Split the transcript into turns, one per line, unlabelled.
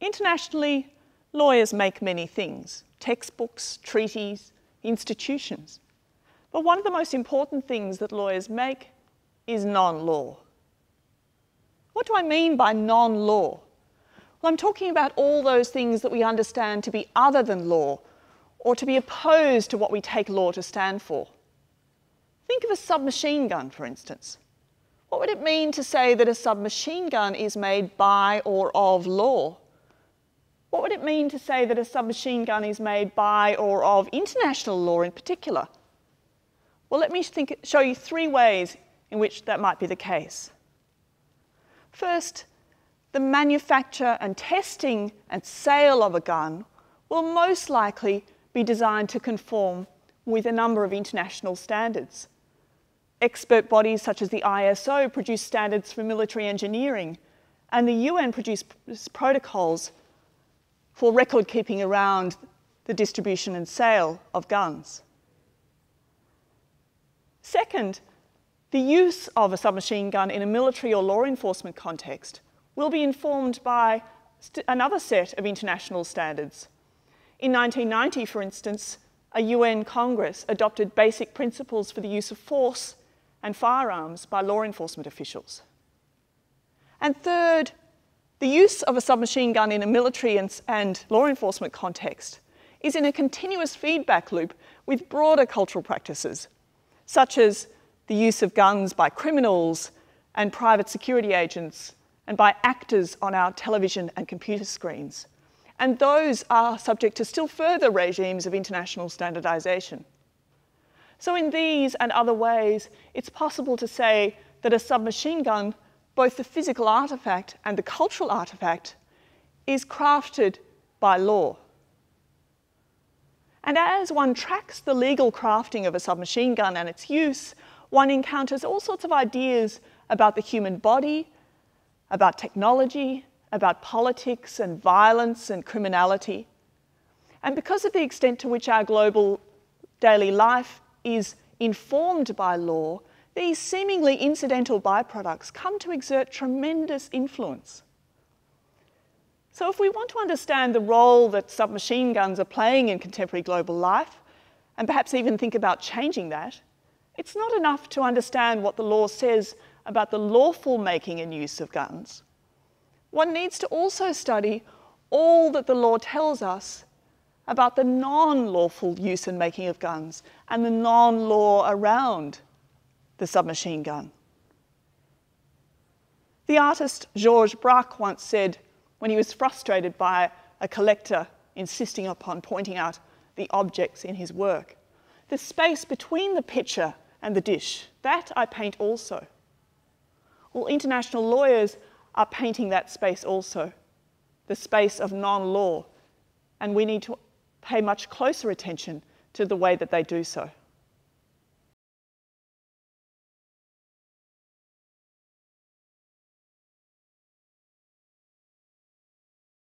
Internationally, lawyers make many things: textbooks, treaties, institutions. But one of the most important things that lawyers make is non-law. What do I mean by non-law? Well, I'm talking about all those things that we understand to be other than law, or to be opposed to what we take law to stand for. Think of a submachine gun, for instance. What would it mean to say that a submachine gun is made by or of law? What would it mean to say that a submachine gun is made by or of international law in particular? Well, let me show you 3 ways in which that might be the case. First, the manufacture and testing and sale of a gun will most likely be designed to conform with a number of international standards. Expert bodies such as the ISO produce standards for military engineering, and the UN produce protocols for record keeping around the distribution and sale of guns. Second, the use of a submachine gun in a military or law enforcement context will be informed by another set of international standards. In 1990, for instance, a UN Congress adopted basic principles for the use of force and firearms by law enforcement officials. And third, the use of a submachine gun in a military and law enforcement context is in a continuous feedback loop with broader cultural practices, such as the use of guns by criminals and private security agents and by actors on our television and computer screens. And those are subject to still further regimes of international standardization. So in these and other ways, it's possible to say that a submachine gun, both the physical artifact and the cultural artifact, is crafted by law. And as one tracks the legal crafting of a submachine gun and its use, one encounters all sorts of ideas about the human body, about technology, about politics and violence and criminality. And because of the extent to which our global daily life is informed by law, these seemingly incidental byproducts come to exert tremendous influence. So if we want to understand the role that submachine guns are playing in contemporary global life, and perhaps even think about changing that, it's not enough to understand what the law says about the lawful making and use of guns. One needs to also study all that the law tells us about the non-lawful use and making of guns and the non-law around the submachine gun. The artist Georges Braque once said, when he was frustrated by a collector insisting upon pointing out the objects in his work, "The space between the picture and the dish, that I paint also." Well, international lawyers are painting that space also, the space of non-law, and we need to pay much closer attention to the way that they do so.